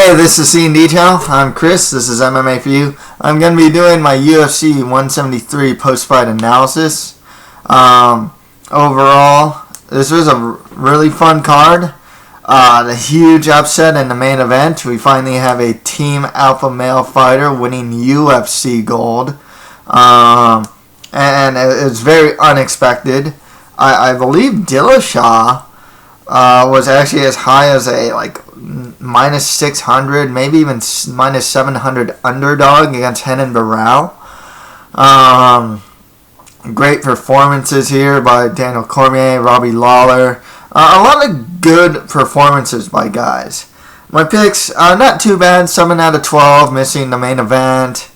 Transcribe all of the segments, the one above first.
Hey, this is Scene Detail. I'm Chris. This is MMA for you. I'm going to be doing my UFC 173 post-fight analysis. Overall, this was a really fun card. The huge upset in the main event. We finally have a team alpha male fighter winning UFC gold. And it's very unexpected. I believe Dillashaw was actually as high as a minus 600, maybe even minus 700 underdog against Renan Barão. Great performances here by Daniel Cormier, Robbie Lawler. A lot of good performances by guys. My picks, not too bad. 7 out of 12, missing the main event.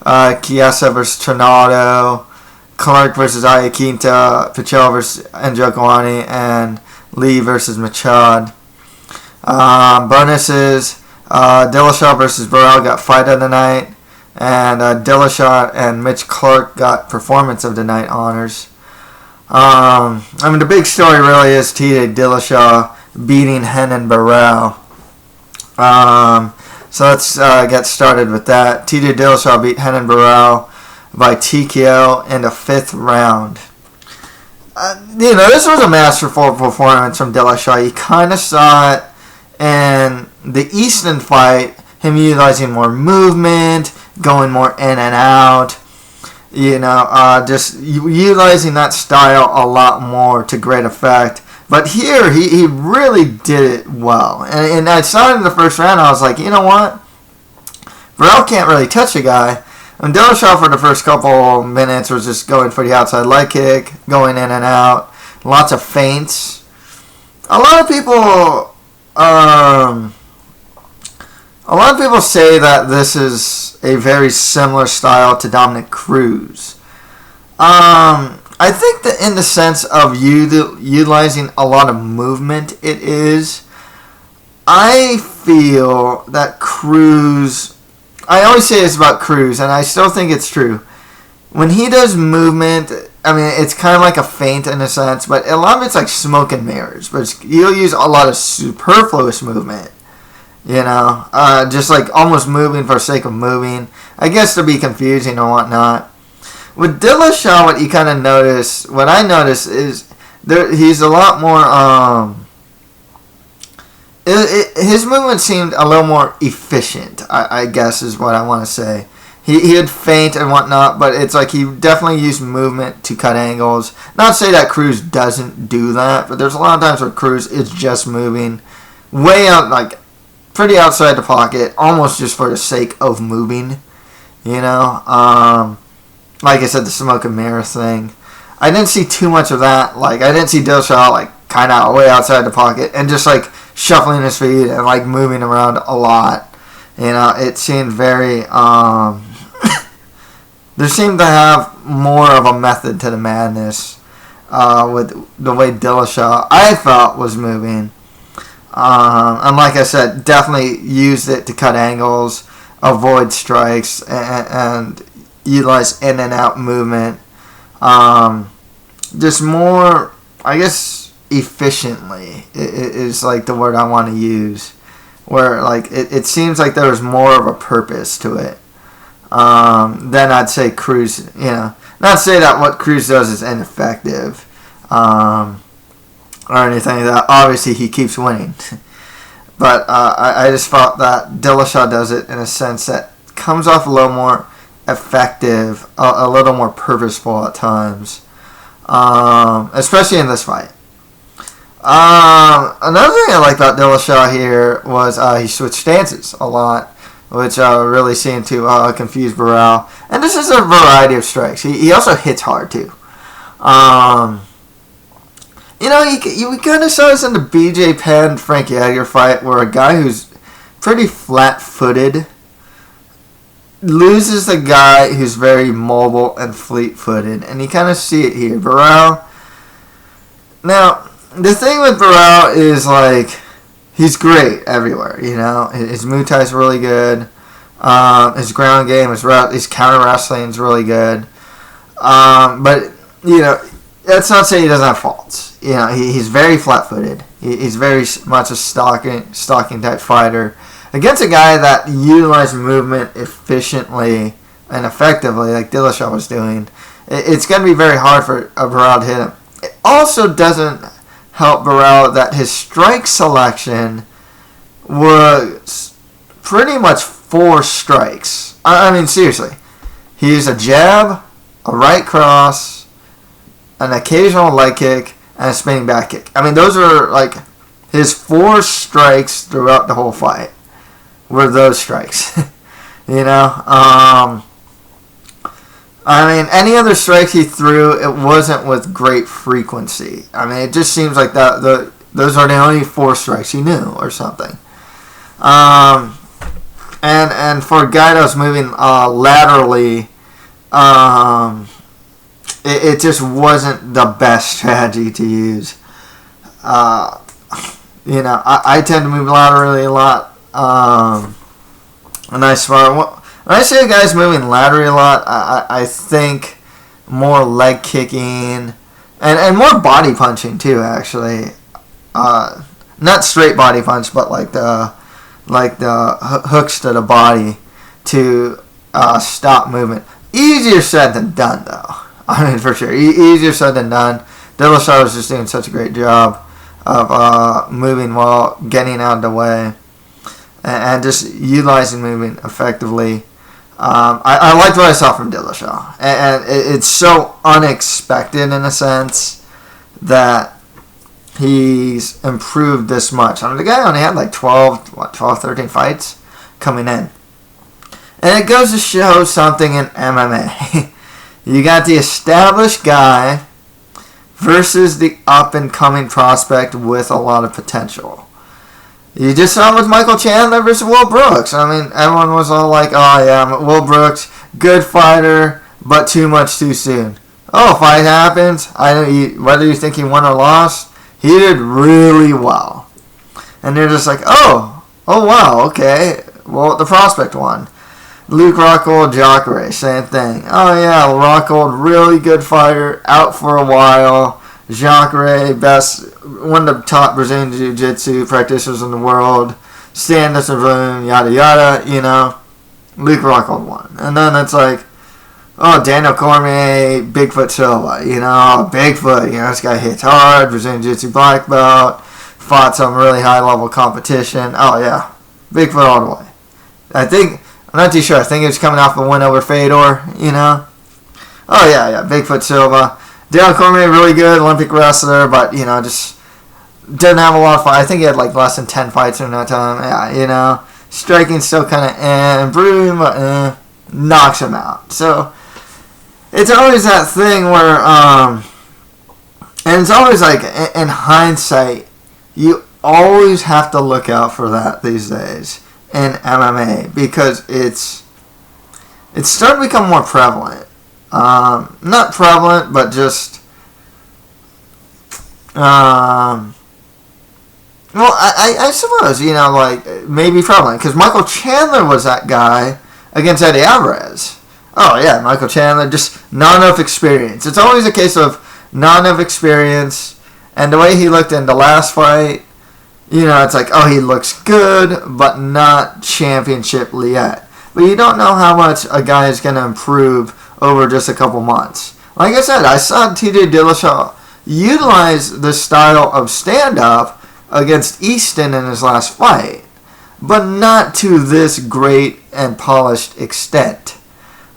Chiesa versus Trinaldo, Clark versus Iaquinta, Pichel versus Njokuani, and Lee versus Machad. Bonuses, Dillashaw versus Burrell got fight of the night, and Dillashaw and Mitch Clark got performance of the night honors. The big story really is TJ Dillashaw beating Renan Barão. So let's get started with that. TJ Dillashaw beat Renan Barão by TKO in the 5th round. This was a masterful performance from Dillashaw. You kind of saw it in the Easton fight, him utilizing more movement, going more in and out, just utilizing that style a lot more to great effect. But here, he really did it well. And I saw it in the first round, I was like, you know what? Burrell can't really touch a guy. And Dillashaw for the first couple minutes was just going for the outside leg kick, going in and out, lots of feints. A lot of people say that this is a very similar style to Dominic Cruz. I think that in the sense of utilizing a lot of movement, it is. I feel that Cruz, I always say this about Cruz, and I still think it's true. When he does movement, it's kind of like a feint in a sense, but a lot of it's like smoke and mirrors. But he'll use a lot of superfluous movement, just like almost moving for the sake of moving. I guess to be confusing and whatnot. With Dillashaw, what I notice is he's a lot more. His movement seemed a little more efficient, I guess is what I want to say. He had feint and whatnot, but it's like he definitely used movement to cut angles. Not to say that Cruz doesn't do that, but there's a lot of times where Cruz is just moving way out, pretty outside the pocket, almost just for the sake of moving, Like I said, the smoke and mirror thing. I didn't see too much of that. I didn't see Dillashaw, kind of way outside the pocket and just, shuffling his feet and, moving around a lot. It seemed very, there seemed to have more of a method to the madness with the way Dillashaw, I felt, was moving. And like I said, definitely used it to cut angles, avoid strikes, and utilize in and out movement. Just more, I guess, efficiently is the word I want to use. Where it seems like there was more of a purpose to it than I'd say Cruz. Not to say that what Cruz does is ineffective or anything like that. Obviously, he keeps winning, but I just felt that Dillashaw does it in a sense that comes off a little more effective, a little more purposeful at times, especially in this fight. Another thing I like about Dillashaw here was he switched stances a lot, which really seemed to confuse Burrell. And this is a variety of strikes. He also hits hard too. We kind of saw this in the BJ Penn Frankie Edgar fight, where a guy who's pretty flat-footed loses the guy who's very mobile and fleet-footed, and you kind of see it here. Burrell. Now, the thing with Burrell is, he's great everywhere, His Muay Thai is really good. His ground game, his counter wrestling is really good. But, that's not to say he doesn't have faults. He's very flat-footed. He's very much a stalking type fighter. against a guy that utilized movement efficiently and effectively, like Dillashaw was doing, it's going to be very hard for Burrell to hit him. It also doesn't help Burrell that his strike selection was pretty much 4 strikes. I mean, seriously. He used a jab, a right cross, an occasional leg kick, and a spinning back kick. I mean, those are like his 4 strikes throughout the whole fight were those strikes. You know? I mean, any other strikes he threw, it wasn't with great frequency. I mean, it just seems like those are the only 4 strikes he knew or something. And for a guy that was moving laterally, it just wasn't the best strategy to use. You know, I tend to move laterally a lot. And I spar. When I say a guy's moving laterally a lot, I think more leg kicking and more body punching too. Actually, not straight body punch, but like the hooks to the body to stop movement. Easier said than done, though. I mean, for sure, easier said than done. Dillashaw was just doing such a great job of moving while getting out of the way and just utilizing movement effectively. I liked what I saw from Dillashaw, and it's so unexpected in a sense that he's improved this much. I mean, the guy only had like 13 fights coming in. And it goes to show something in MMA. You got the established guy versus the up-and-coming prospect with a lot of potential. You just saw it with Michael Chandler versus Will Brooks. I mean, everyone was all like, oh yeah, Will Brooks, good fighter, but too much too soon. Oh, fight happens. Whether you think he won or lost, he did really well. And they're just like, oh wow, okay. Well, the prospect won. Luke Rockhold, Jacare, same thing. Oh yeah, Rockhold, really good fighter, out for a while. Jacare, one of the top Brazilian Jiu-Jitsu practitioners in the world. Stand-up Brazilian, yada yada, you know. Luke Rockhold won. And then it's like, oh, Daniel Cormier, Bigfoot Silva, you know, Bigfoot, you know, this guy hits hard, Brazilian Jiu-Jitsu black belt, fought some really high-level competition. Oh, yeah, Bigfoot all the way. I'm not too sure, I think he was coming off a win over Fedor, you know. Oh, yeah, Bigfoot Silva. Daniel Cormier, really good Olympic wrestler, but, you know, just didn't have a lot of fights. I think he had, like, less than 10 fights in that time. Yeah, you know, striking still kind of improving, but knocks him out. So, it's always that thing where, and it's always like, in hindsight, you always have to look out for that these days in MMA because it's starting to become more prevalent. Not prevalent, but just, well, I suppose, you know, like, maybe prevalent, because Michael Chandler was that guy against Eddie Alvarez. Oh, yeah, Michael Chandler, just not enough experience. It's always a case of not enough experience, and the way he looked in the last fight, you know, it's like, oh, he looks good, but not championship yet. But you don't know how much a guy is going to improve over just a couple months. Like I said, I saw TJ Dillashaw utilize the style of stand-up against Easton in his last fight, but not to this great and polished extent.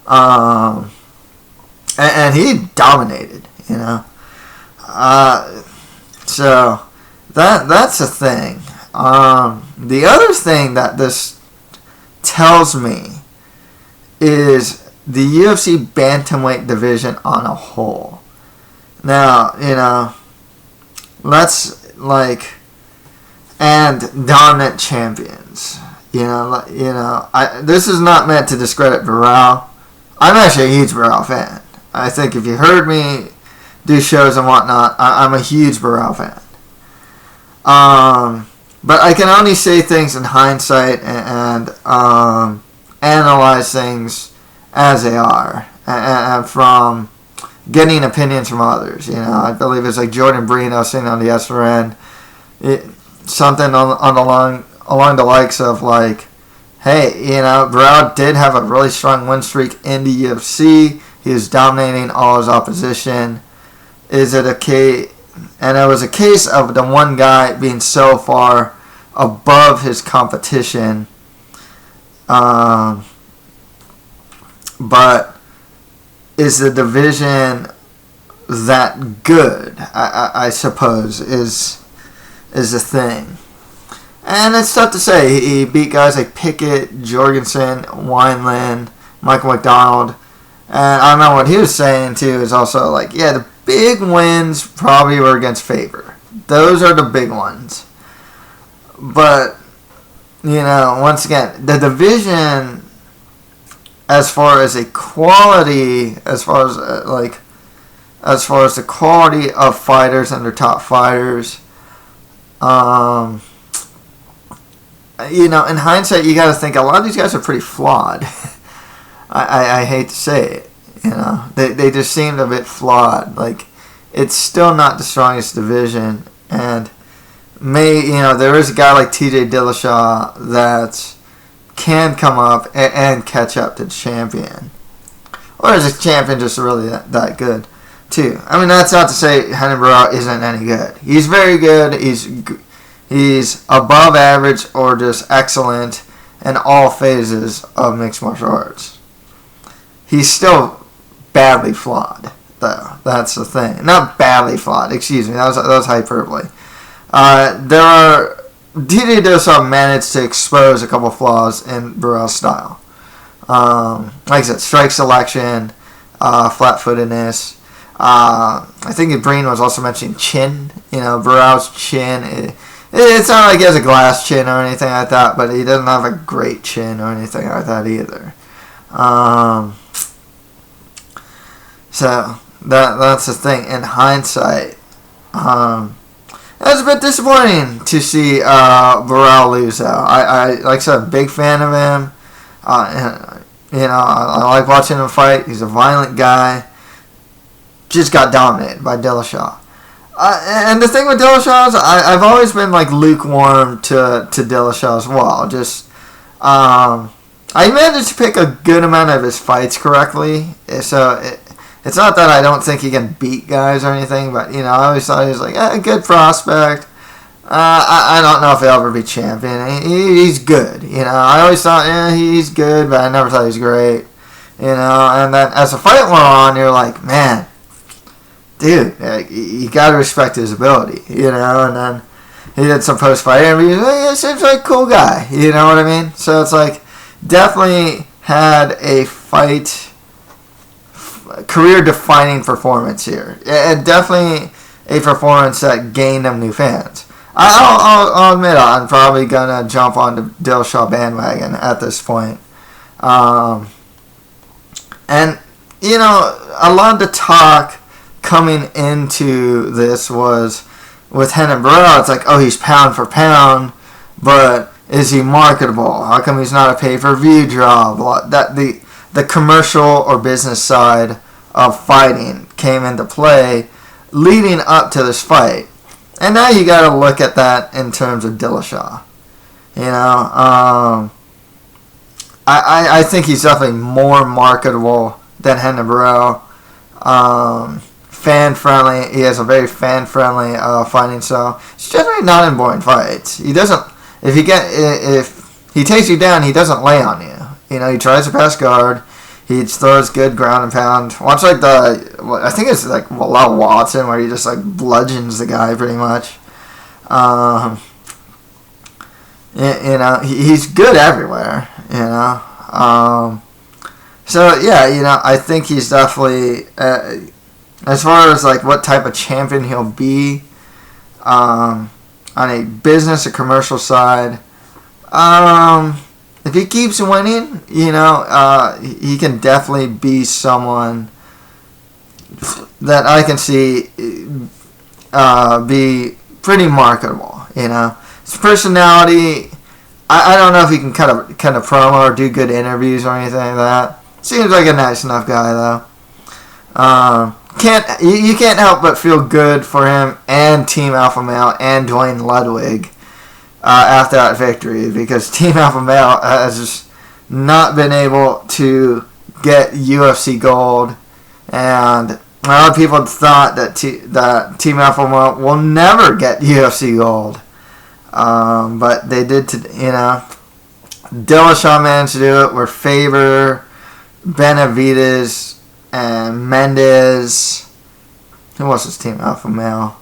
And he dominated, you know. So that's a thing. The other thing that this tells me is the UFC bantamweight division on a whole. Now, you know, and dominant champions. This is not meant to discredit Burrell. I'm actually a huge Burrell fan. I think if you heard me do shows and whatnot, I'm a huge Burrell fan. But I can only say things in hindsight and analyze things as they are, and from getting opinions from others. You know, I believe it's like Jordan Breen I was saying on the SRN, something along the likes of like, hey, Burrell did have a really strong win streak in the UFC. He was dominating all his opposition. Is it a case? And it was a case of the one guy being so far above his competition. But is the division that good? I suppose is the thing. And it's tough to say. He beat guys like Pickett, Jorgensen, Wineland, Michael McDonald. And I don't know what he was saying, too, is also like, yeah, the big wins probably were against Faber. Those are the big ones. But, once again, the division, as far as a quality, as far as the quality of fighters and their top fighters, in hindsight, you got to think a lot of these guys are pretty flawed. I hate to say it. They just seemed a bit flawed. Like, it's still not the strongest division, and there is a guy like T.J. Dillashaw that can come up and catch up to the champion, or is the champion just really that good too? I mean, that's not to say Renan Barão isn't any good. He's very good. He's above average or just excellent in all phases of mixed martial arts. He's still badly flawed, though. That's the thing. Not badly flawed. Excuse me. That was hyperbole. TJ Dillashaw managed to expose a couple flaws in Burrell's style. Like I said, strike selection, flat-footedness. I think Breen was also mentioning chin. Burrell's chin. It's not like he has a glass chin or anything like that, but he doesn't have a great chin or anything like that either. So that's the thing. In hindsight, it was a bit disappointing to see Burrell lose out. I like I said, I'm a big fan of him. I like watching him fight. He's a violent guy. Just got dominated by Dillashaw. And the thing with Dillashaw is I've always been like lukewarm to Dillashaw as well. Just I managed to pick a good amount of his fights correctly. So it's not that I don't think he can beat guys or anything, but I always thought he was like a good prospect. I don't know if he'll ever be champion. He's good. I always thought he's good, but I never thought he was great. And then as the fight went on, you're like, man, dude, you gotta respect his ability, and then he did some post-fight interviews, he seems like a cool guy, you know what I mean? So it's like, definitely had a career-defining performance here, and definitely a performance that gained him new fans. I'll admit I'm probably gonna jump on the Dillashaw bandwagon at this point, and a lot of the talk coming into this was with Renan Barão. It's like, oh, he's pound for pound, but is he marketable? How come he's not a pay-per-view draw? That the commercial or business side of fighting came into play leading up to this fight, and now you got to look at that in terms of Dillashaw. I think he's definitely more marketable than Renan Barão. Fan-friendly. He has a very fan-friendly fighting style. He's generally not in boring fights. He doesn't. If he takes you down, he doesn't lay on you. He tries to pass guard. He throws good ground and pound. Watch I think it's like Lau Watson, where he just like bludgeons the guy pretty much. He's good everywhere. So yeah, I think he's definitely. As far as like what type of champion he'll be on a business or commercial side, if he keeps winning, he can definitely be someone that I can see be pretty marketable. His personality, I don't know if he can kind of promo or do good interviews or anything like that. Seems like a nice enough guy though. You can't help but feel good for him and Team Alpha Male and Dwayne Ludwig after that victory, because Team Alpha Male has just not been able to get UFC gold, and a lot of people thought that Team Alpha Male will never get UFC gold, but they did. Dillashaw managed to do it, where Faber, Benavidez, and Mendez, who was his Team Alpha Male,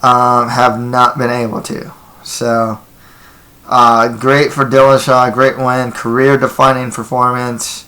have not been able to. So, great for Dillashaw, great win, career-defining performance.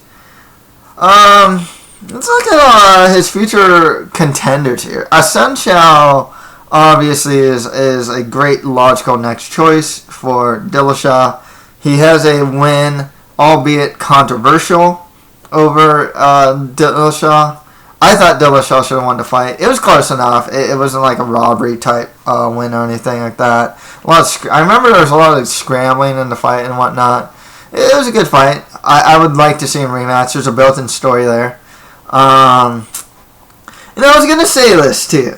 Let's look at his future contenders here. Assunção obviously is a great logical next choice for Dillashaw. He has a win, albeit controversial, over Dillashaw. I thought Dillashaw should have won the fight. It was close enough. It wasn't like a robbery type win or anything like that. I remember there was a lot of scrambling in the fight and whatnot. It was a good fight. I would like to see him rematch. There's a built-in story there. I was going to say this too,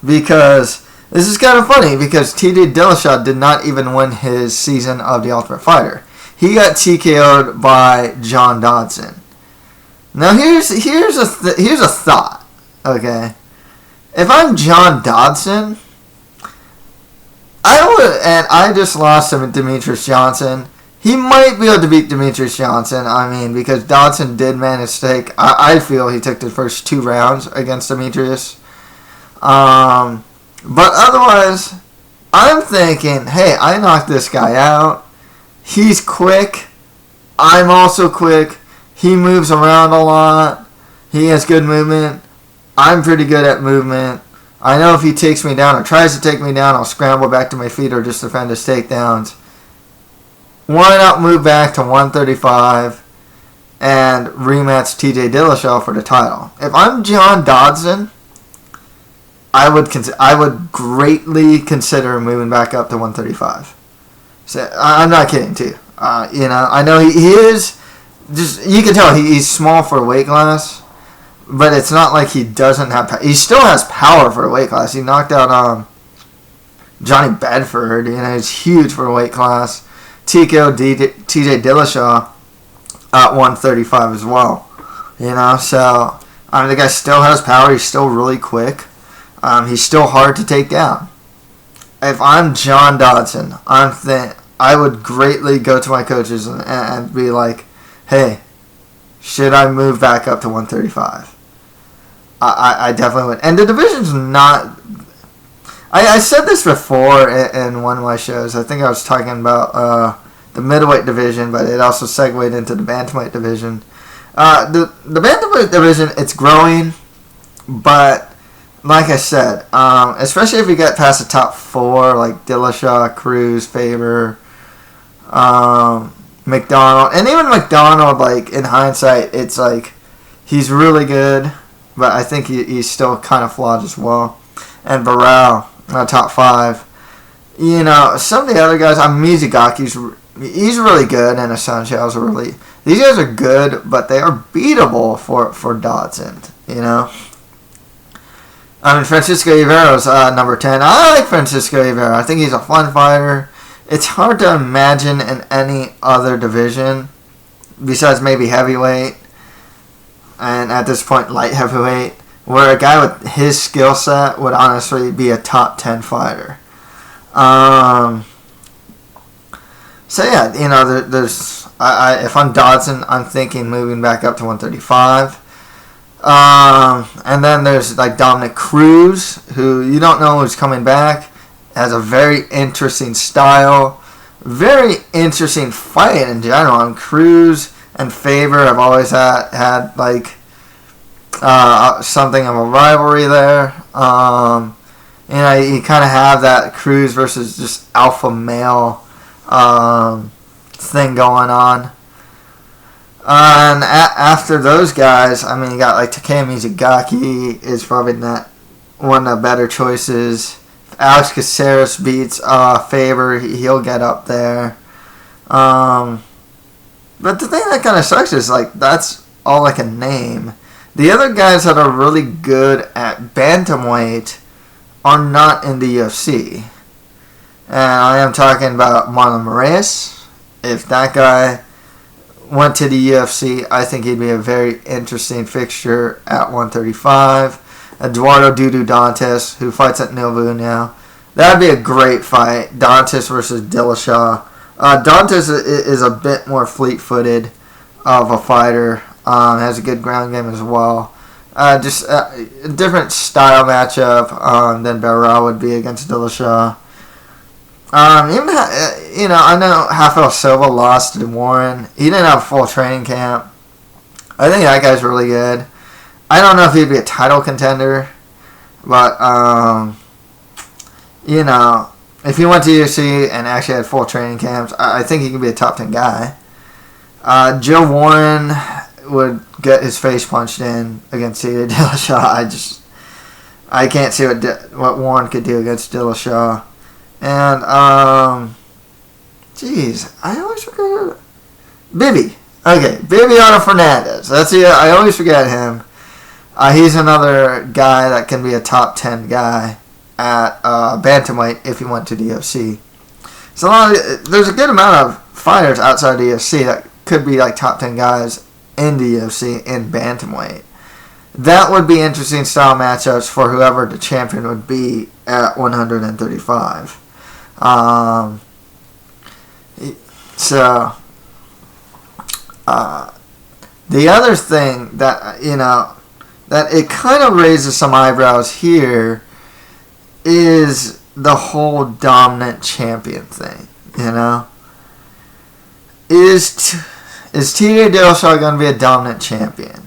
because this is kind of funny, because TJ Dillashaw did not even win his season of The Ultimate Fighter. He got TKO'd by John Dodson. Now here's a thought, okay? If I'm John Dodson, I just lost him to Demetrius Johnson. He might be able to beat Demetrius Johnson. Because Dodson did manage to take. I feel he took the first 2 rounds against Demetrius. But otherwise, I'm thinking, hey, I knocked this guy out. He's quick. I'm also quick. He moves around a lot. He has good movement. I'm pretty good at movement. I know if he takes me down or tries to take me down, I'll scramble back to my feet or just defend his takedowns. Why not move back to 135 and rematch TJ Dillashaw for the title? If I'm John Dodson, I would greatly consider moving back up to 135. So I'm not kidding too. I know he is. Just, you can tell he's small for a weight class, but it's not like he doesn't have power. He still has power for a weight class. He knocked out Johnny Bedford. He's huge for a weight class. TKO TJ Dillashaw at 135 as well. So the guy still has power. He's still really quick. He's still hard to take down. If I'm John Dodson, I would greatly go to my coaches and be like, hey, should I move back up to 135? I definitely would. And the division's not... I said this before in one of my shows. I think I was talking about the middleweight division, but it also segued into the bantamweight division. The bantamweight division, it's growing, but like I said, especially if you get past the top 4, like Dillashaw, Cruz, Faber, McDonald, and even McDonald, like in hindsight, it's like he's really good, but I think he's still kind of flawed as well. And Barral, top 5. Some of the other guys, Mizugaki's he's really good, and Assunção's really. These guys are good, but they are beatable for Dodson. Francisco Ivero's number 10. I like Francisco Ivero. I think he's a fun fighter. It's hard to imagine in any other division, besides maybe heavyweight, and at this point light heavyweight, where a guy with his skill set would honestly be a top 10 fighter. There's if I'm Dodson, I'm thinking moving back up to 135. And then there's like Dominic Cruz, who you don't know who's coming back. Has a very interesting style, very interesting fight in general. And Cruz and Faber have always had like something of a rivalry there. You kind of have that Cruz versus just alpha male thing going on. And after those guys, you got like Takeya Mizugaki is probably not one of the better choices. If Alex Caceres beats Faber, he'll get up there. But the thing that kind of sucks is like that's all I can name. The other guys that are really good at bantamweight are not in the UFC. And I am talking about Marlon Moraes. If that guy went to the UFC, I think he'd be a very interesting fixture at 135. Eduardo Dudu Dantas, who fights at Nobu now. That would be a great fight. Dantas versus Dillashaw. Dantas is a bit more fleet-footed of a fighter. Has a good ground game as well. Just a different style matchup than Barrera would be against Dillashaw. I know Rafael Silva lost to Warren. He didn't have a full training camp. I think that guy's really good. I don't know if he'd be a title contender, but if he went to UFC and actually had full training camps, I think he could be a top 10 guy. Joe Warren would get his face punched in against Tito Dillashaw. I can't see what Warren could do against Dillashaw. And, I always forget Bibi. Okay, Bibiano Fernandez. I always forget him. He's another guy that can be a top 10 guy at bantamweight if he went to the UFC. So there's a good amount of fighters outside the UFC that could be like top 10 guys in the UFC in bantamweight. That would be interesting style matchups for whoever the champion would be at 135. The other thing that that it kind of raises some eyebrows here is the whole dominant champion thing. Is TJ Dillashaw going to be a dominant champion?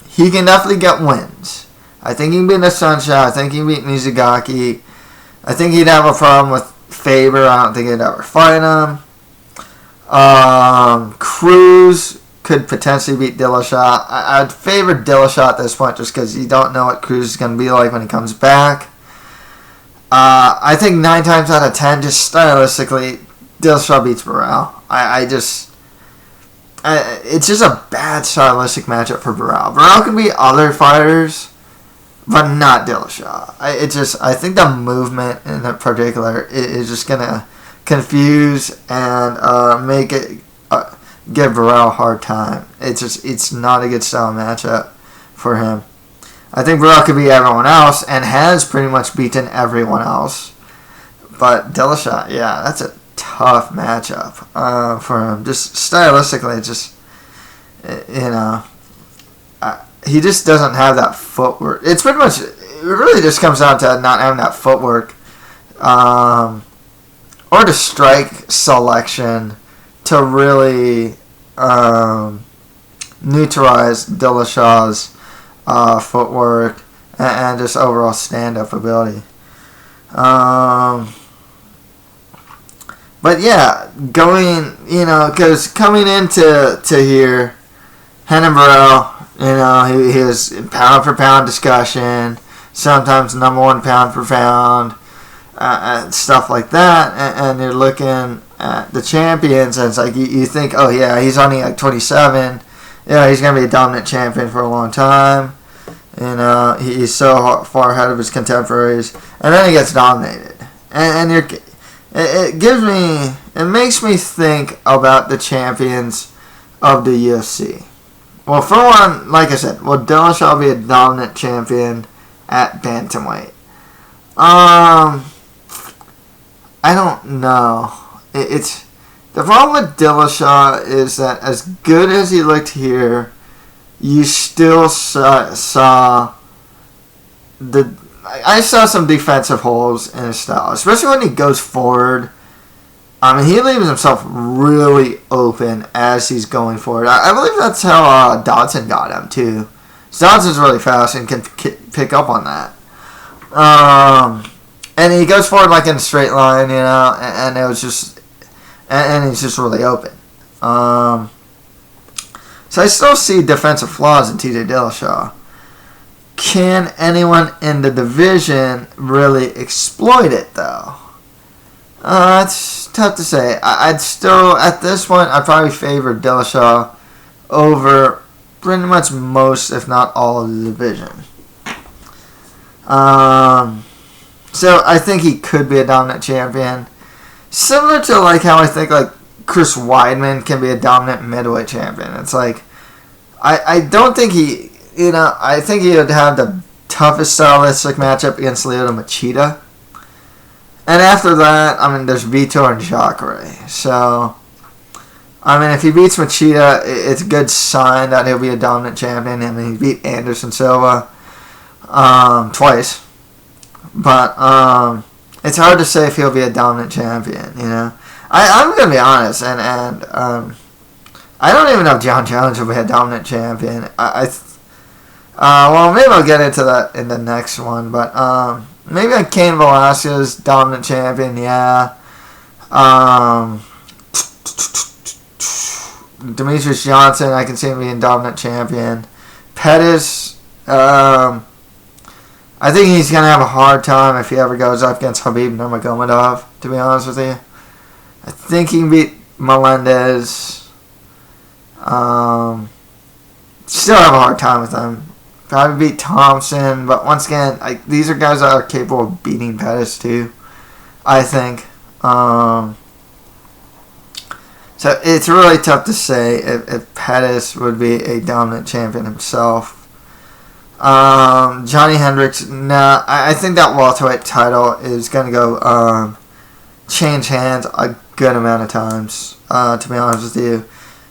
He can definitely get wins. I think he can beat the Sunshine. I think he can beat Mizugaki. I think he'd have a problem with Faber. I don't think he'd ever fight him. Cruz could potentially beat Dillashaw. I'd favor Dillashaw at this point just because you don't know what Cruz is going to be like when he comes back. I think 9 times out of 10, just stylistically, Dillashaw beats Burrell. It's just a bad stylistic matchup for Burrell. Burrell can beat other fighters, but not Dillashaw. I think the movement in particular is just gonna confuse and make it give Burrell a hard time. It's not a good style matchup for him. I think Burrell could beat everyone else and has pretty much beaten everyone else, but Dillashaw, yeah, that's a tough matchup for him. Just stylistically, he just doesn't have that footwork. It really just comes down to not having that footwork or the strike selection to really neutralize Dillashaw's footwork and just overall stand-up ability. But yeah, because coming into here, Renan Barão, he was in pound for pound discussion, sometimes number 1 pound for pound, stuff like that, and you're looking at the champions, and it's like you think, oh yeah, he's only like 27, he's gonna be a dominant champion for a long time, he's so far ahead of his contemporaries, and then he gets dominated, and it makes me think about the champions of the UFC. Well, for one, like I said, will Dillashaw be a dominant champion at bantamweight? I don't know. It's the problem with Dillashaw is that as good as he looked here, you still saw I saw some defensive holes in his style, especially when he goes forward. He leaves himself really open as he's going forward. I believe that's how Dodson got him, too. Dodson's really fast and can pick up on that. And he goes forward like in a straight line, and it was just... And he's just really open. So I still see defensive flaws in TJ Dillashaw. Can anyone in the division really exploit it, though? It's tough to say. I'd still, at this point, I'd probably favor Dillashaw over pretty much most, if not all, of the division. So I think he could be a dominant champion. Similar to like how I think like Chris Weidman can be a dominant middleweight champion. It's like I don't think he, I think he would have the toughest stylistic matchup against Lyoto Machida. And after that, I mean, there's Vitor and Jacare. So, I mean, if he beats Machida, it's a good sign that he'll be a dominant champion. I mean, he beat Anderson Silva twice. But it's hard to say if he'll be a dominant champion, I'm going to be honest, and I don't even know if John Jones will be a dominant champion. Well, maybe I'll get into that in the next one, but maybe like Cain Velasquez, dominant champion, yeah. Demetrius Johnson, I can see him being dominant champion. Pettis, I think he's going to have a hard time if he ever goes up against Khabib Nurmagomedov, to be honest with you. I think he can beat Melendez. Still have a hard time with him. Probably beat Thompson, but once again, these are guys that are capable of beating Pettis too, I think. So it's really tough to say if Pettis would be a dominant champion himself. Johnny Hendricks, nah, I think that welterweight title is going to go change hands a good amount of times, to be honest with you.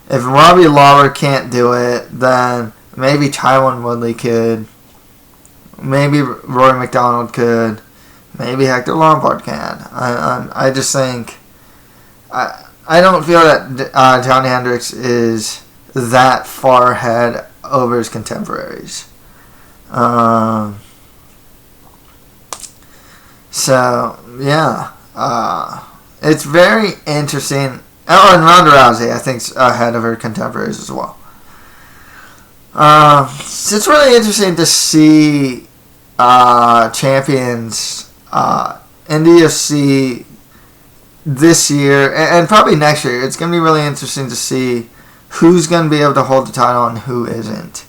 If Robbie Lawler can't do it, then maybe Tyron Woodley could. Maybe Rory McDonald could. Maybe Hector Lombard can. I just think I don't feel that Johnny Hendricks is that far ahead over his contemporaries. So yeah, it's very interesting. Oh, and Ronda Rousey, I think, is ahead of her contemporaries as well. So it's really interesting to see champions in the UFC this year and probably next year. It's going to be really interesting to see who's going to be able to hold the title and who isn't.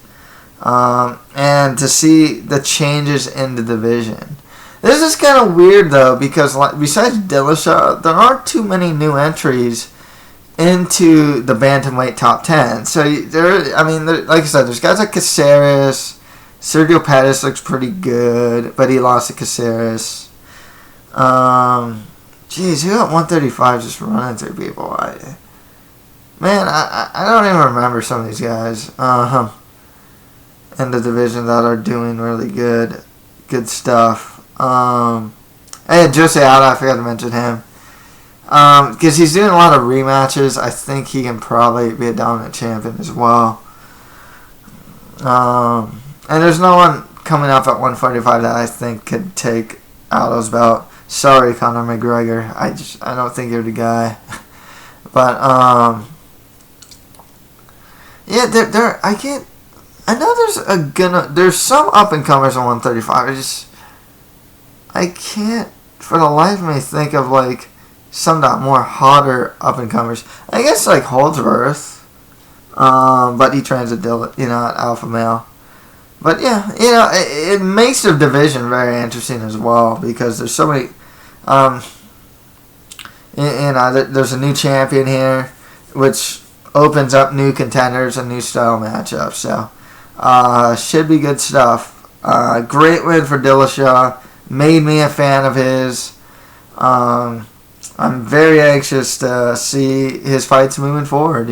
And to see the changes in the division. This is kind of weird, though, because besides Dillashaw, there aren't too many new entries into the bantamweight top 10. So, like I said, there's guys like Caceres. Sergio Pettis looks pretty good, but he lost to Caceres. Jeez, who at 135 just running through people? I don't even remember some of these guys in the division that are doing really good stuff. And Jose Aldo, I forgot to mention him. Because he's doing a lot of rematches. I think he can probably be a dominant champion as well. And there's no one coming up at 145 that I think could take Aldo's belt. Sorry, Conor McGregor. I don't think you're the guy. But yeah, there. I know there's some up and comers on 135. I can't for the life of me think of like some that more hotter up and comers. I guess like Holdsworth, but he trains at at Alpha Male. But yeah, it makes the division very interesting as well because there's so many. There's a new champion here, which opens up new contenders and new style matchups. So, should be good stuff. Great win for Dillashaw. Made me a fan of his. I'm very anxious to see his fights moving forward,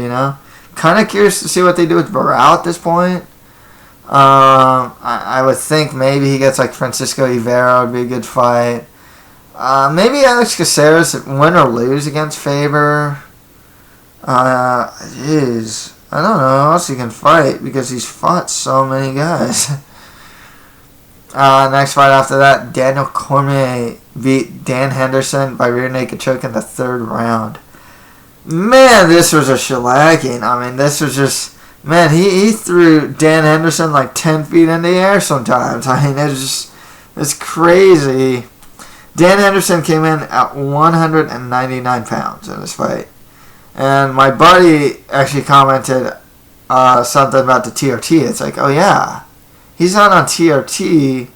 Kind of curious to see what they do with Barao at this point. I would think maybe he gets like Francisco Rivera would be a good fight. Maybe Alex Caceres, win or lose against Faber. Jeez. I don't know who else he can fight because he's fought so many guys. Next fight after that, Daniel Cormier beat Dan Henderson by rear naked choke in the third round. Man, this was a shellacking. I mean, this was just... Man, he threw Dan Henderson like 10 feet in the air sometimes. I mean, it's crazy. Dan Henderson came in at 199 pounds in this fight. And my buddy actually commented something about the TRT. It's like, oh yeah, he's not on TRT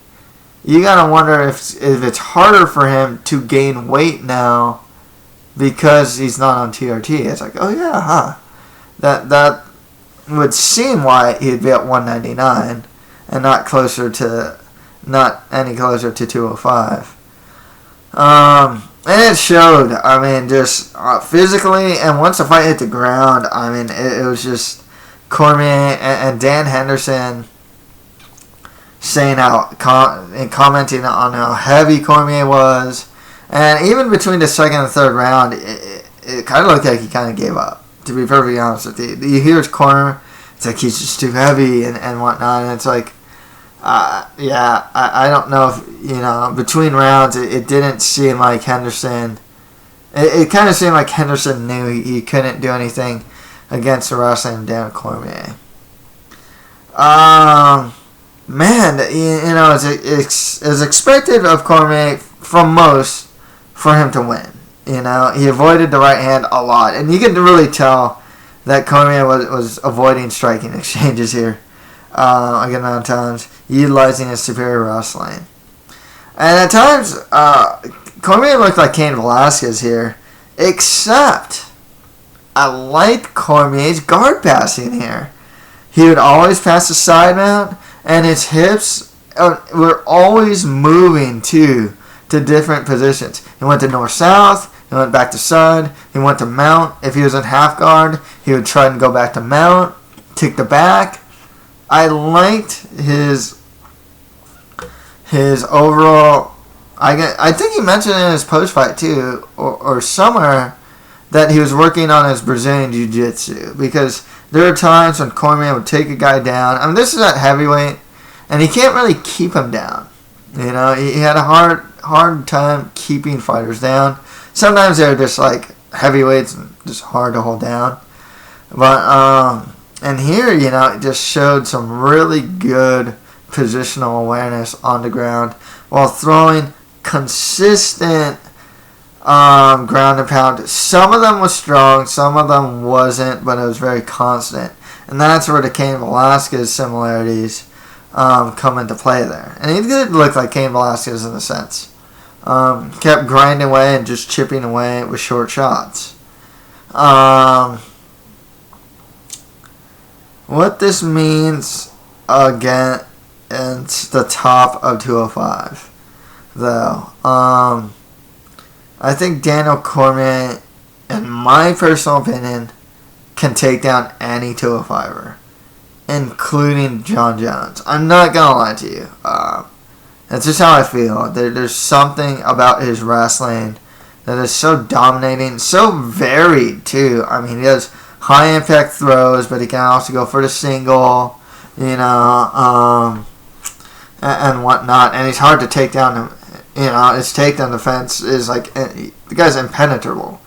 you gotta wonder if it's harder for him to gain weight now because he's not on TRT. It's like, oh yeah, huh? That would seem why he'd be at 199 and not any closer to 205. And it showed. I mean, just physically, and once the fight hit the ground, I mean, it was just Cormier and Dan Henderson saying and commenting on how heavy Cormier was. And even between the second and third round, it kind of looked like he kind of gave up, to be perfectly honest with you. You hear his corner, it's like he's just too heavy and whatnot. And it's like, I don't know if, between rounds, it didn't seem like Henderson. It kind of seemed like Henderson knew he couldn't do anything against the wrestling of Dan Cormier. Man, it's expected of Cormier from most for him to win. He avoided the right hand a lot, and you can really tell that Cormier was avoiding striking exchanges here a good amount of times, utilizing his superior wrestling. And at times, Cormier looked like Cain Velasquez here, except I liked Cormier's guard passing here. He would always pass the side mount, and his hips were always moving to different positions. He went to north-south, he went back to side, he went to mount. If he was in half guard, he would try and go back to mount, kick the back. I liked his overall. I think he mentioned in his post-fight too, or somewhere, that he was working on his Brazilian Jiu-Jitsu, because there are times when Cormier would take a guy down. I mean, this is at heavyweight, and he can't really keep him down. He had a hard time keeping fighters down. Sometimes they're just like heavyweights and just hard to hold down. But and here, it just showed some really good positional awareness on the ground while throwing consistent ground and pound. Some of them was strong, some of them wasn't, but it was very constant. And that's where the Cain Velasquez similarities come into play there. And he did look like Cain Velasquez in a sense. Kept grinding away and just chipping away with short shots. What this means against the top of 205, though, I think Daniel Cormier, in my personal opinion, can take down any 205er, including John Jones. I'm not gonna lie to you. That's just how I feel. There's something about his wrestling that is so dominating, so varied too. I mean, he does high impact throws, but he can also go for the single, and whatnot. And he's hard to take down. His takedown defense is like, the guy's impenetrable.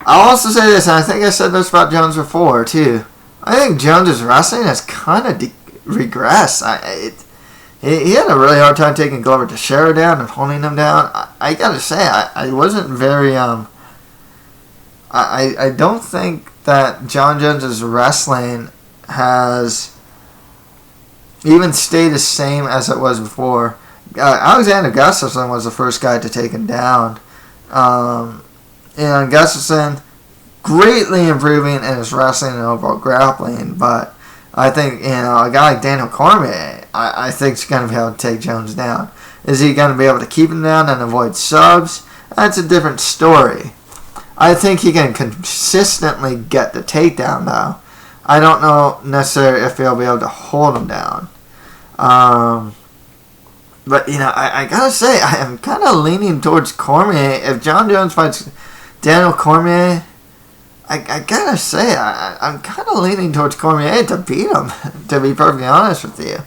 I'll also say this, and I think I said this about Jones before too. I think Jones's wrestling has kind of regressed. He had a really hard time taking Glover Teixeira down and holding him down. I gotta say, I wasn't very I don't think that John Jones's wrestling has even stayed the same as it was before. Alexander Gustafsson was the first guy to take him down. Gustafsson greatly improving in his wrestling and overall grappling, but I think, a guy like Daniel Cormier, I think is going to be able to take Jones down. Is he going to be able to keep him down and avoid subs? That's a different story. I think he can consistently get the takedown, though. I don't know necessarily if he'll be able to hold him down. But, I gotta say, I am kind of leaning towards Cormier. If John Jones fights Daniel Cormier, I gotta say, I'm kind of leaning towards Cormier to beat him, to be perfectly honest with you.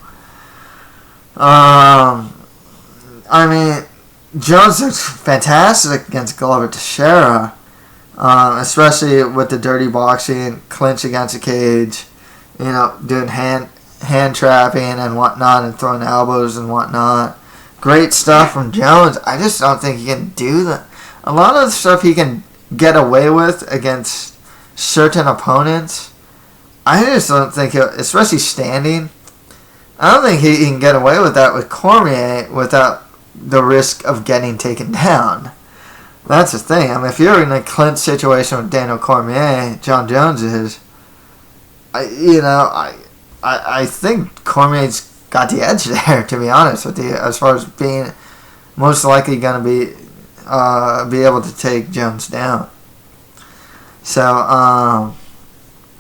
I mean, Jones looks fantastic against Glover Teixeira, especially with the dirty boxing, clinch against the cage, doing hand trapping and whatnot, and throwing elbows and whatnot. Great stuff from Jones. I just don't think he can do that. A lot of the stuff he can get away with against certain opponents, I just don't think he'll, especially standing, I don't think he can get away with that with Cormier without the risk of getting taken down. That's the thing. I mean, if you're in a clinch situation with Daniel Cormier, John Jones is, I think Cormier's got the edge there, to be honest with you, as far as being most likely going to be able to take Jones down. So,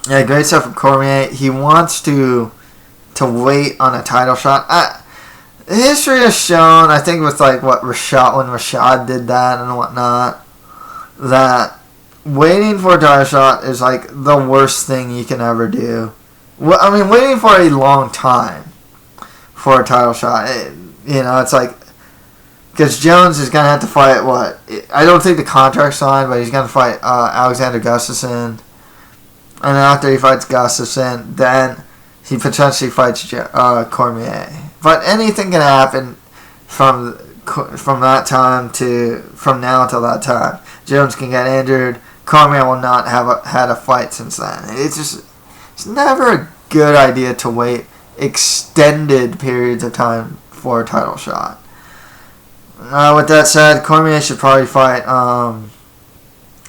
yeah, great stuff from Cormier. He wants to wait on a title shot. History has shown, I think with like when Rashad did that and whatnot, that waiting for a title shot is like the worst thing you can ever do. Well, I mean, waiting for a long time for a title shot, it's like, because Jones is going to have to fight I don't think the contract's signed, but he's going to fight Alexander Gustafsson. And after he fights Gustafsson, then he potentially fights Cormier. But anything can happen from that time from now until that time. Jones can get injured. Cormier will not have had a fight since then. It's never a good idea to wait extended periods of time for a title shot. With that said, Cormier should probably fight. I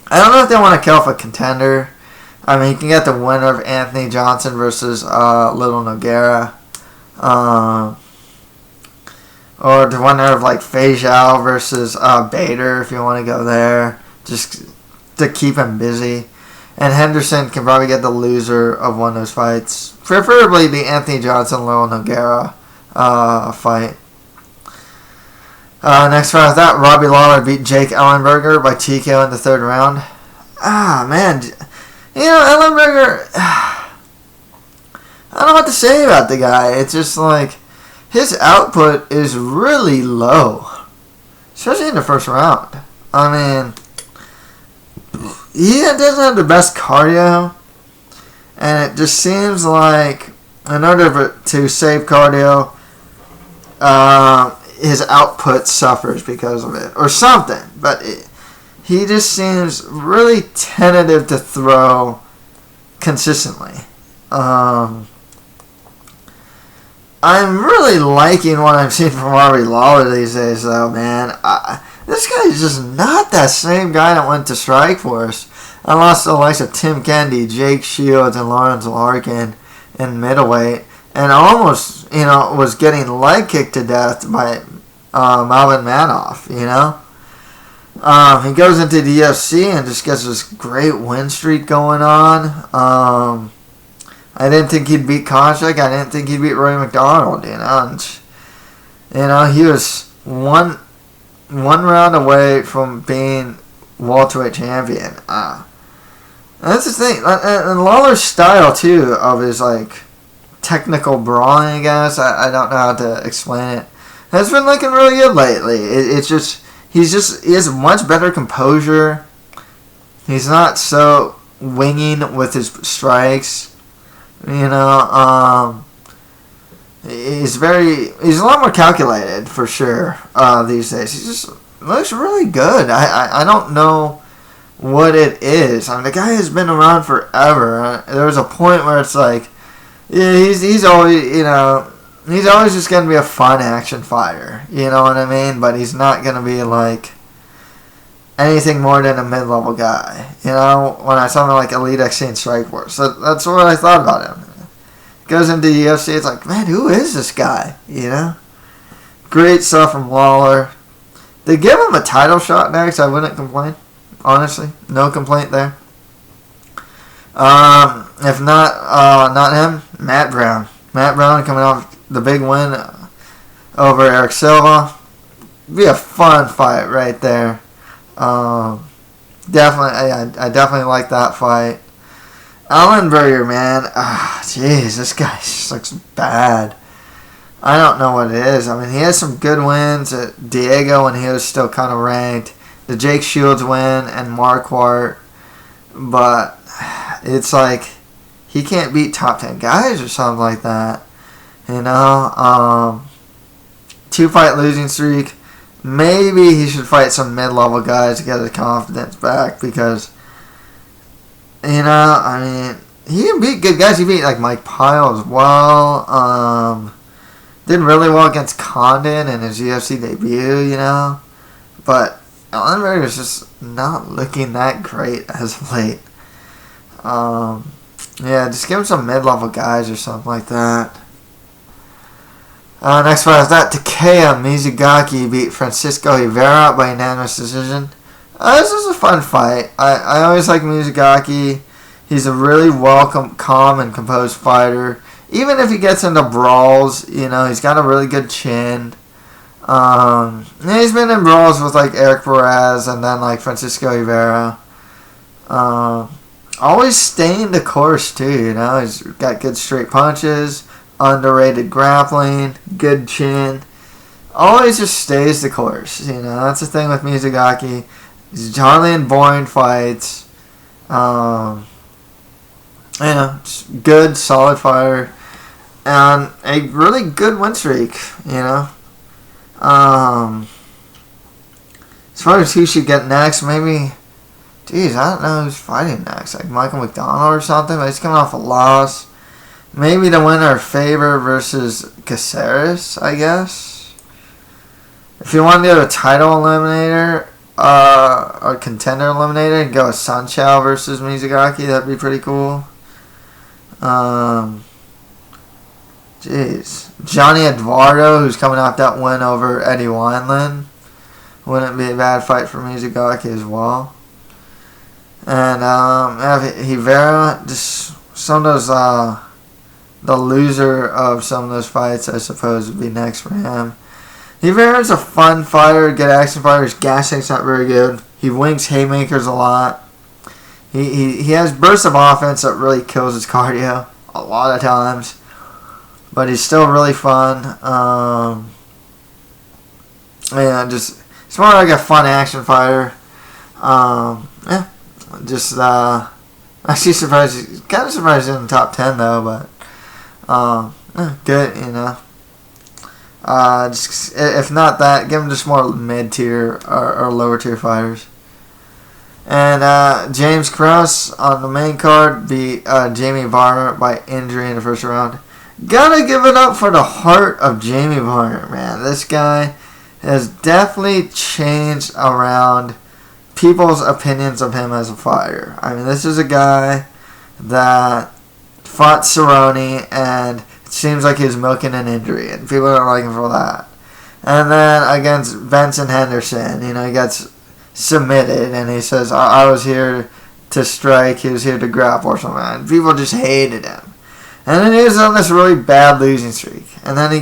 don't know if they want to kill off a contender. I mean, you can get the winner of Anthony Johnson versus Little Nogueira. Or the winner of like Feijiao versus Bader, if you want to go there, just to keep him busy. And Henderson can probably get the loser of one of those fights, preferably the Anthony Johnson Little Nogueira fight. Next fight with that, Robbie Lawler beat Jake Ellenberger by TKO in the third round. Man, Ellenberger, I don't know what to say about the guy. It's just like, his output is really low, especially in the first round. I mean, he doesn't have the best cardio, and it just seems like in order to save cardio, his output suffers because of it, or something. But he just seems really tentative to throw consistently. I'm really liking what I'm seeing from Robbie Lawler these days, though, man. This guy is just not that same guy that went to Strikeforce. I lost the likes of Tim Kennedy, Jake Shields, and Lawrence Larkin in middleweight, and almost, was getting leg kicked to death by Malvin Manoff, He goes into the UFC and just gets this great win streak going on. I didn't think he'd beat Konchak. I didn't think he'd beat Roy McDonald, And, he was one round away from being welterweight champion. That's the thing. And Lawler's style, too, of his, technical brawling, I guess. I don't know how to explain it. Has been looking really good lately. He has much better composure. He's not so winging with his strikes. He's a lot more calculated for sure these days. He just looks really good. I don't know what it is. I mean, the guy has been around forever. There was a point where it's like, yeah, he's always he's always just gonna be a fun action fighter. You know what I mean? But he's not gonna be like anything more than a mid-level guy. When I saw him like Elite XC and Strikeforce. So that's what I thought about him. Goes into the UFC, it's like, man, who is this guy? Great stuff from Lawler. They give him a title shot next, I wouldn't complain. Honestly, no complaint there. If not him, Matt Brown. Matt Brown coming off the big win over Eric Silva. Be a fun fight right there. Definitely, I definitely like that fight. Ellenberger, man, jeez, this guy just looks bad. I don't know what it is. I mean, he has some good wins at Diego when he was still kind of ranked. The Jake Shields win and Marquardt, but it's like he can't beat top 10 guys or something like that. 2-fight losing streak. Maybe he should fight some mid-level guys to get his confidence back because, he can beat good guys. He beat, Mike Pyle as well. Did really well against Condon in his UFC debut, you know. But Ellenberg is just not looking that great as of late. Yeah, just give him some mid-level guys or something like that. Next fight is that Takeya Mizugaki beat Francisco Rivera by unanimous decision. This was a fun fight. I always like Mizugaki. He's a really calm and composed fighter. Even if he gets into brawls, you know, he's got a really good chin. He's been in brawls with like Eric Perez and then like Francisco Rivera. Always staying the course too, you know. He's got good straight punches, underrated grappling, good chin. Always just stays the course, you know. That's the thing with Mizugaki. He's hardly in boring fights. You know, just good, solid fighter. And a really good win streak, you know. As far as who should get next, maybe, geez, I don't know who's fighting next. Like Michael McDonald or something, but he's coming off a loss. Maybe the winner of Faber versus Caceres, I guess. If you want to do a title eliminator, or contender eliminator, and go with Sanchao versus Mizugaki, that'd be pretty cool. Jeez. Johnny Eduardo, who's coming off that win over Eddie Wineland. Wouldn't be a bad fight for Mizugaki as well. And Rivera, just some of those, the loser of some of those fights, I suppose, would be next for him. Rivera's a fun fighter, good action fighter. His gashing's not very good. He wings haymakers a lot. He has bursts of offense that really kills his cardio a lot of times. But he's still really fun. Just he's more like a fun action fighter. Actually surprised. Kind of surprised he's in the top 10 though, but good, you know. Just if not that, give him just more mid tier or lower tier fighters. And James Krause on the main card beat Jamie Varner by injury in the first round. Gotta give it up for the heart of Jamie Varner, man. This guy has definitely changed around people's opinions of him as a fighter. I mean, this is a guy that fought Cerrone, and it seems like he's milking an injury, and people don't like him for that. And then against Benson Henderson, you know, he gets submitted, and he says, I was here to strike, he was here to grapple or something. And people just hated him. And then he was on this really bad losing streak. And then he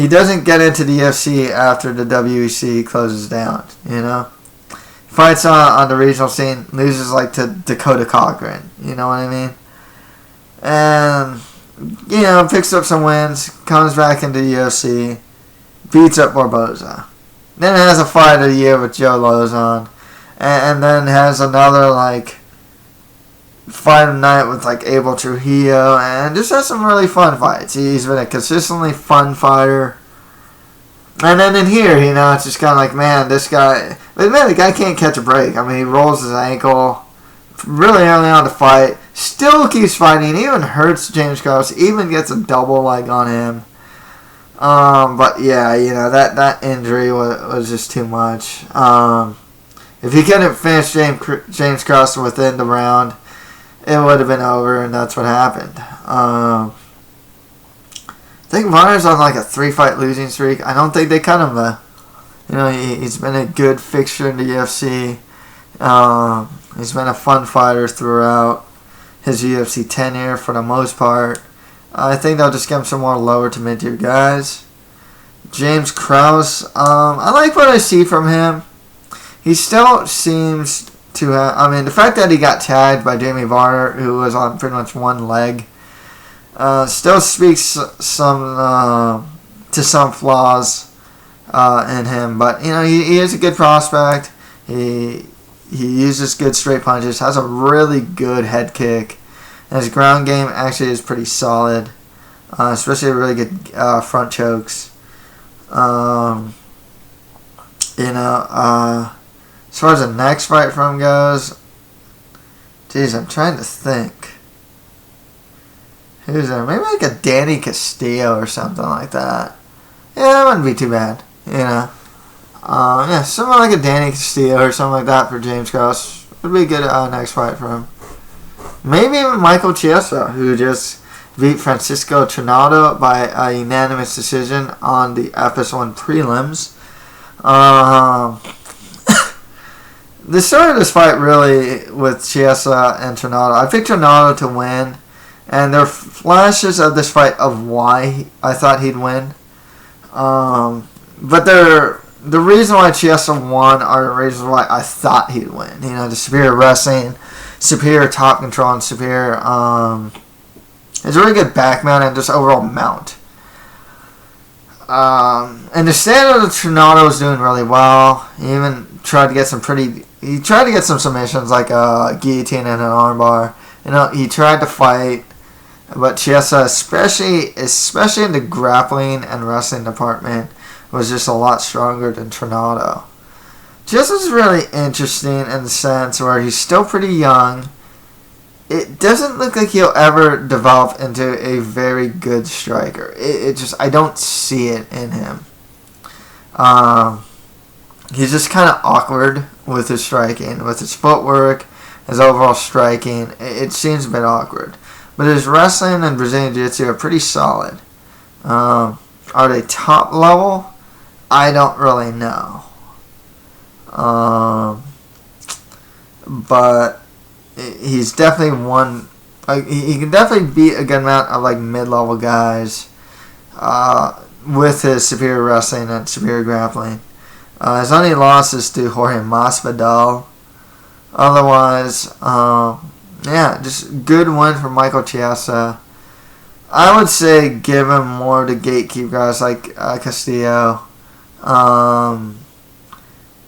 doesn't get into the UFC after the WEC closes down, you know. He fights on the regional scene, loses like to Dakota Cochran, you know what I mean? And, you know, picks up some wins, comes back into the UFC, beats up Barboza. Then has a fight of the year with Joe Lozon. And then has another, like, fight of the night with, like, Abel Trujillo. And just has some really fun fights. He's been a consistently fun fighter. And then in here, you know, it's just kind of like, man, this guy... But, man, the guy can't catch a break. I mean, he rolls his ankle really early on to fight. Still keeps fighting. Even hurts James Krause. Even gets a double leg on him. But yeah, you know, that injury was just too much. If he couldn't finish James Krause within the round, it would have been over, and that's what happened. I think Varner's on like a 3-fight losing streak. I don't think they cut him though. You know, he's been a good fixture in the UFC. He's been a fun fighter throughout his UFC tenure for the most part. I think they'll just give him some more lower to mid-tier guys. James Krause, I like what I see from him. He still seems to have... I mean, the fact that he got tagged by Jamie Varner, who was on pretty much one leg, still speaks to some flaws in him. But, you know, he is a good prospect. He uses good straight punches, has a really good head kick. And his ground game actually is pretty solid, especially really good front chokes. As far as the next fight from goes, geez, I'm trying to think Who's there? Maybe like a Danny Castillo or something like that. Yeah, that wouldn't be too bad. Yeah, someone like a Danny Castillo or something like that for James Krause would be a good next fight for him. Maybe even Michael Chiesa, who just beat Francisco Trinaldo by a unanimous decision on the FS1 prelims. The start of this fight really with Chiesa and Trinaldo, I picked Trinaldo to win, and there are flashes of this fight of why I thought he'd win. But the reason why Chiesa won are the reasons why I thought he'd win. The superior wrestling, superior top control, and superior it's a really good back mount and just overall mount. And the stand of Trinaldo was doing really well. He even tried to get some submissions like a guillotine and an armbar. He tried to fight, but Chiesa, especially in the grappling and wrestling department, was just a lot stronger than Trinaldo. Chiesa's really interesting in the sense where he's still pretty young. It doesn't look like he'll ever develop into a very good striker. I don't see it in him. He's just kind of awkward with his striking, with his footwork, his overall striking. It seems a bit awkward. But his wrestling and Brazilian Jiu-Jitsu are pretty solid. Are they top level? I don't really know. But he's definitely one. He can definitely beat a good amount of mid-level guys with his superior wrestling and superior grappling. His only loss is to Jorge Masvidal. Otherwise, just good win for Michael Chiesa. I would say give him more to gatekeep guys like Castillo.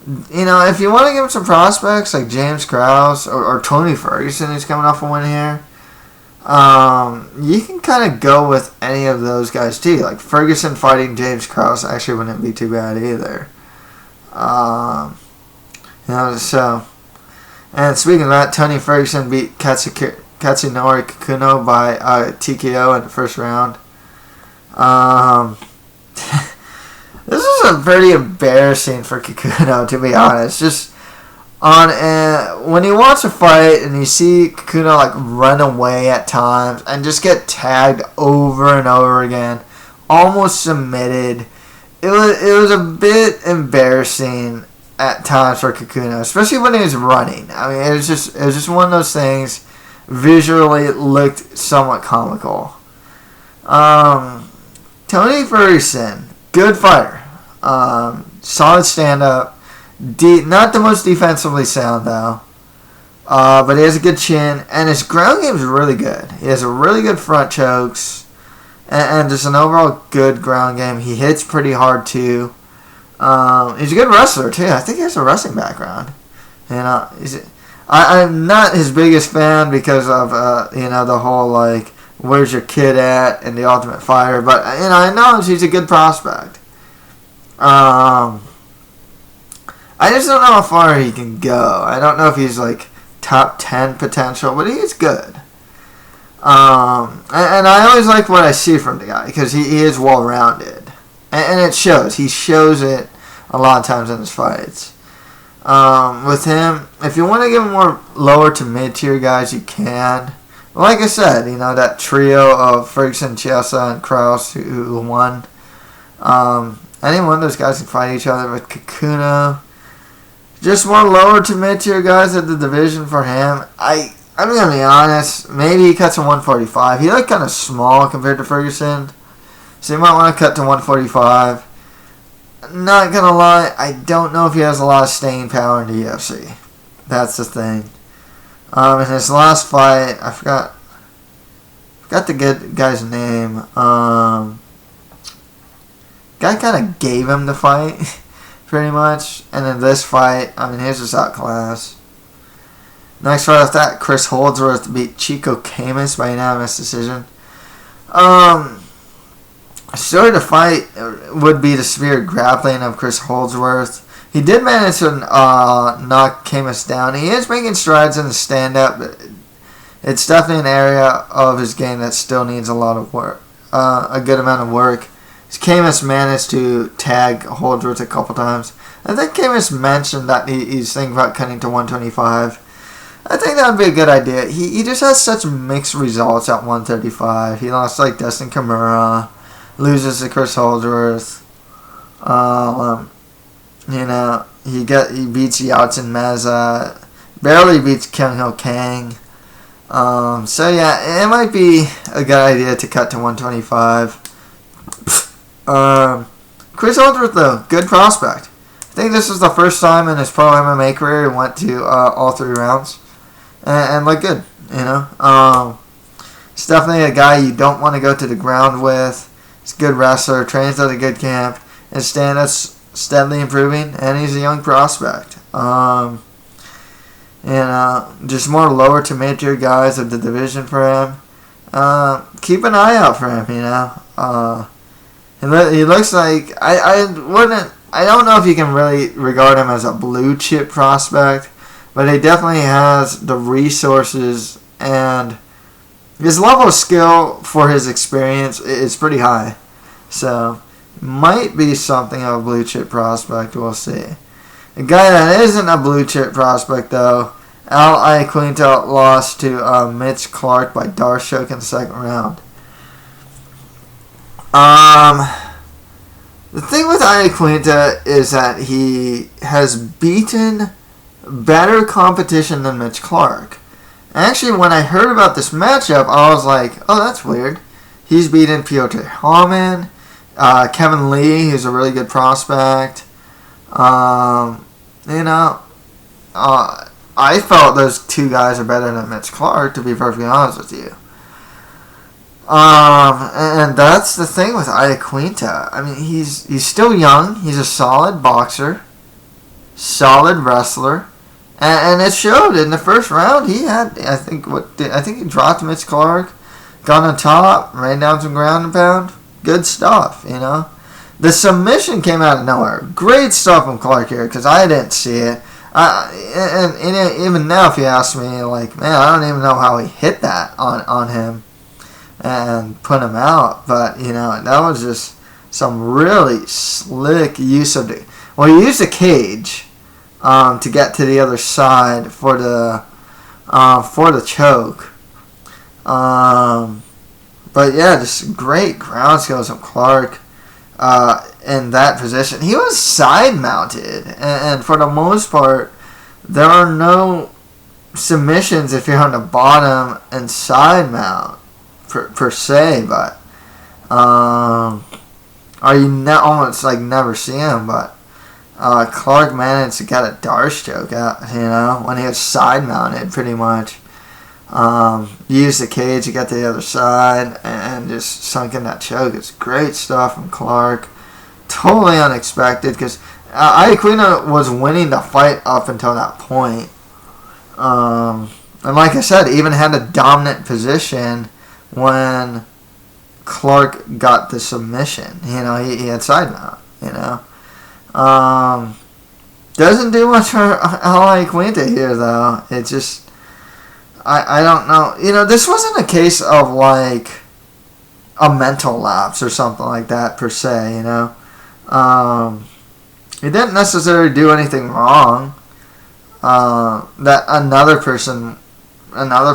If you want to give him some prospects like James Krause or Tony Ferguson, who's coming off a win here, you can kind of go with any of those guys too. Like Ferguson fighting James Krause actually wouldn't be too bad either. And speaking of that, Tony Ferguson beat Katsunori Kikuno by TKO in the first round. This is a pretty embarrassing for Kikuno, to be honest. Just when you watch a fight and you see Kikuno run away at times and just get tagged over and over again, almost submitted. It was a bit embarrassing at times for Kikuno, especially when he was running. I mean, it was just one of those things. Visually, it looked somewhat comical. Tony Ferguson, good fighter. Solid stand-up. Not the most defensively sound, though. But he has a good chin. And his ground game is really good. He has a really good front chokes. And just an overall good ground game. He hits pretty hard, too. He's a good wrestler, too. I think he has a wrestling background. I'm not his biggest fan because of, the whole, where's your kid at in The Ultimate Fighter. But, I know he's a good prospect. I just don't know how far he can go. I don't know if he's top 10 potential, but he is good. And I always like what I see from the guy because he is well rounded, and it shows. He shows it a lot of times in his fights. With him, if you want to give him more lower to mid tier guys, you can. But like I said, that trio of Ferguson, Chiesa, and Krause who won. Any one of those guys can fight each other with Kikuno. Just more lower to mid-tier guys at the division for him. I'm going to be honest. Maybe he cuts to 145. He looked kind of small compared to Ferguson. So you might want to cut to 145. Not going to lie. I don't know if he has a lot of staying power in the UFC. That's the thing. In his last fight, I forgot the good guy's name. Guy kind of gave him the fight, pretty much. And in this fight, he was just outclassed. Next fight after that, Chris Holdsworth beat Chico Camus by unanimous decision. Story of the fight would be the severe grappling of Chris Holdsworth. He did manage to knock Camus down. He is making strides in the stand-up. But it's definitely an area of his game that still needs a lot of work, a good amount of work. Camus managed to tag Holdsworth a couple times. I think Camus mentioned that he's thinking about cutting to 125. I think that would be a good idea. He just has such mixed results at 135. He lost like Dustin Kimura, loses to Chris Holdsworth. He beats Yatsen Meza, barely beats Kyung Ho Kang. So yeah, it might be a good idea to cut to 125. Chris Holdsworth though, good prospect. I think this is the first time in his pro MMA career he went to all 3 rounds and looked good. It's definitely a guy you don't want to go to the ground with. He's a good wrestler, trains at a good camp, his stand-up's steadily improving, and he's a young prospect. Just more lower to mid-tier guys of the division for him. Keep an eye out for him. He looks like I don't know if you can really regard him as a blue chip prospect, but he definitely has the resources, and his level of skill for his experience is pretty high. So, might be something of a blue chip prospect. We'll see. A guy that isn't a blue chip prospect, though, Al Iaquinta lost to Mitch Clark by Darce choke in the second round. The thing with Iaquinta is that he has beaten better competition than Mitch Clark. Actually, when I heard about this matchup, I was like, oh, that's weird. He's beaten Piotr Hallman, Kevin Lee, who's a really good prospect. I felt those 2 guys are better than Mitch Clark, to be perfectly honest with you. And that's the thing with Iaquinta. I mean, he's still young. He's a solid boxer, solid wrestler, and it showed in the first round. He had, I think he dropped Mitch Clark, got on top, ran down some ground and pound. Good stuff, The submission came out of nowhere. Great stuff from Clark here because I didn't see it. And even now, if you ask me, like, man, I don't even know how he hit that on him and put him out. But, that was just some really slick use of he used the cage to get to the other side for the choke. But yeah, just great ground skills from Clark in that position. He was side mounted, and for the most part, there are no submissions if you're on the bottom and side mount per se. But almost like never see him. But Clark managed to get a Darce choke out, when he was side mounted pretty much. Used the cage to get to the other side and just sunk in that choke. It's great stuff from Clark. Totally unexpected because Iaquinta was winning the fight up until that point. And like I said, even had a dominant position when Clark got the submission. He had side mount, Doesn't do much for Al Iaquinta here, though. It just... I don't know. This wasn't a case of, like, a mental lapse or something like that, per se, He didn't necessarily do anything wrong that another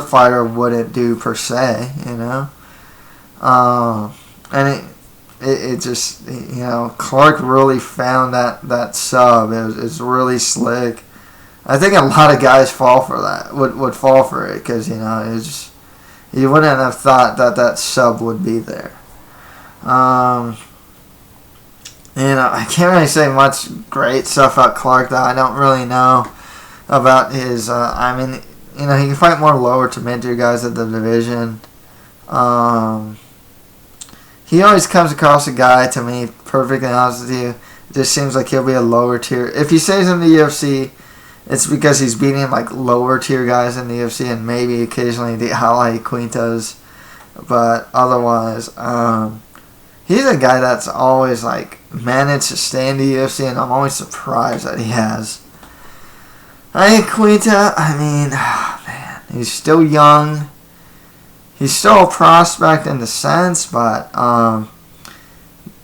fighter wouldn't do, per se, And it just, Clark really found that sub. It was really slick. I think a lot of guys fall for that, would fall for it, because, it's just, you wouldn't have thought that sub would be there. I can't really say much great stuff about Clark, though. I don't really know about his, he can fight more lower to mid-tier guys at the division. He always comes across a guy, to me, perfectly honest with you, it just seems like he'll be a lower tier. If he stays in the UFC, it's because he's beating like lower tier guys in the UFC and maybe occasionally the Al Iaquintas, but otherwise, he's a guy that's always like managed to stay in the UFC, and I'm always surprised that he has. Iaquinta, man, he's still young. he's still a prospect in the sense, but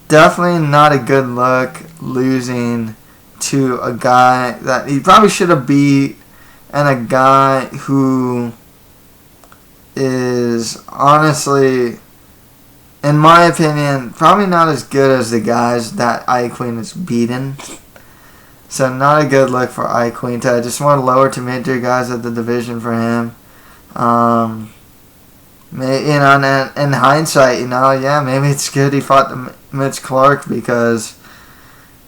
definitely not a good look losing to a guy that he probably should have beat, and a guy who is honestly, in my opinion, probably not as good as the guys that Queen has beaten. So not a good look for Quinta. Just one lower to mid-tier guys at the division for him. In hindsight, maybe it's good he fought Mitch Clark, because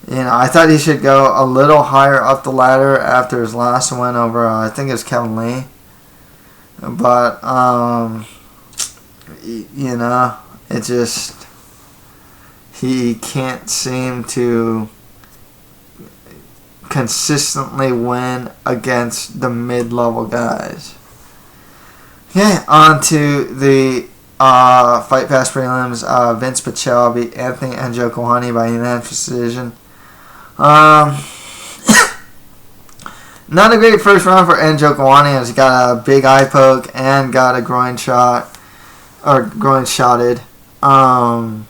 I thought he should go a little higher up the ladder after his last win over I think it was Kevin Lee. But it just, he can't seem to consistently win against the mid-level guys. Okay, on to the Fight Pass prelims. Vince Pichel beat Anthony Njokuani by unanimous decision. Not a great first round for Njokuani, as he got a big eye poke and got a groin shotted. So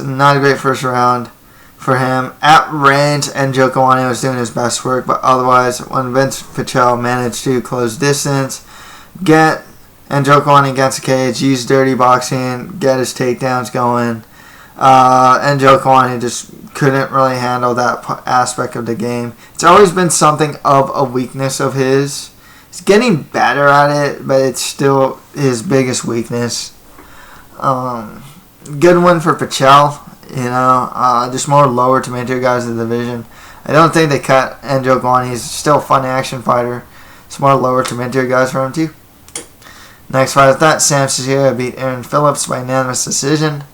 not a great first round for him. At range, Njokuani was doing his best work, but otherwise, when Vince Pichel managed to close distance, get Njokuani against the cage, use dirty boxing, get his takedowns going, Njokuani just couldn't really handle that aspect of the game. It's always been something of a weakness of his. He's getting better at it, but it's still his biggest weakness. Good one for Pichel. Just more lower to mid-tier guys in the division. I don't think they cut Njokuani. He's still a fun action fighter. It's more lower to mid-tier guys for him too. Next fight with that, Sam Cecilia beat Aaron Phillips by unanimous decision.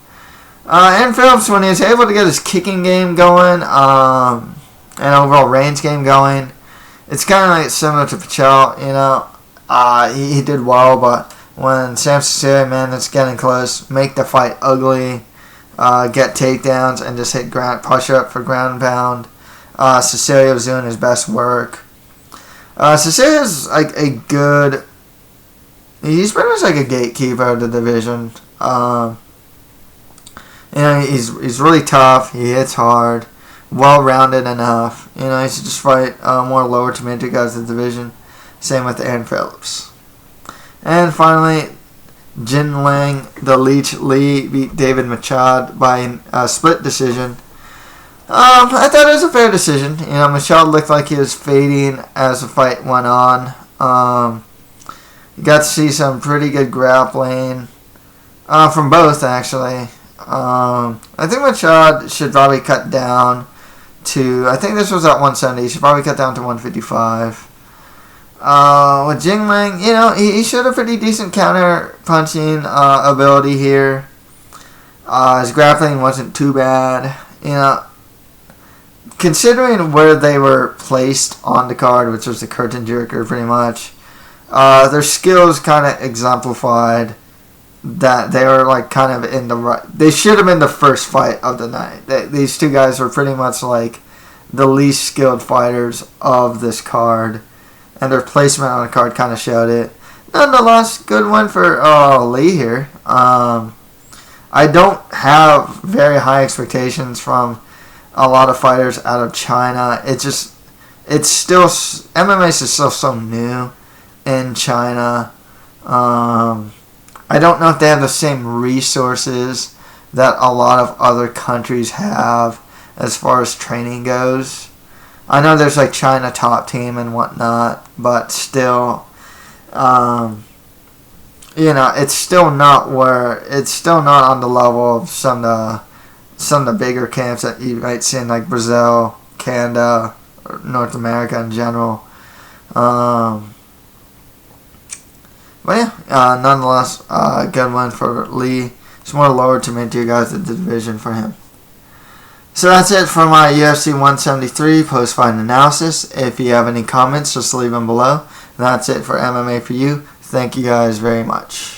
Aaron Phillips, when he was able to get his kicking game going, and overall range game going, it's kind of like similar to Pichel. He did well, but when Sam Cecilia managed to get in close, make the fight ugly, get takedowns, and just hit push-up for ground and pound, Cecilia was doing his best work. Cecilia's like he's pretty much like a gatekeeper of the division. He's really tough. He hits hard, well-rounded enough. He should just fight more lower to mid-tier guys in the division. Same with Aaron Phillips. And finally, Jin Lang, the Leech Lee, beat David Machad by a split decision. I thought it was a fair decision. Machad looked like he was fading as the fight went on. You got to see some pretty good grappling from both, actually. I think Machad should probably cut down to, I think this was at 170, he should probably cut down to 155. With Jing Lang, he showed a pretty decent counter punching ability here. His grappling wasn't too bad. Considering where they were placed on the card, which was the curtain jerker pretty much, their skills kind of exemplified that they were like kind of in the right. They should have been the first fight of the night. These two guys were pretty much like the least skilled fighters of this card, and their placement on the card kind of showed it. Nonetheless, good one for Lee here. I don't have very high expectations from a lot of fighters out of China. MMA is still so new in China. I don't know if they have the same resources that a lot of other countries have as far as training goes. I know there's like China Top Team and whatnot, but still, it's still not on the level of some of the bigger camps that you might see in like Brazil, Canada, or North America in general. Nonetheless, good one for Lee. It's more lower to mid-tier guys in the division for him. So that's it for my UFC 173 post-fight analysis. If you have any comments, just leave them below. That's it for MMA for you. Thank you guys very much.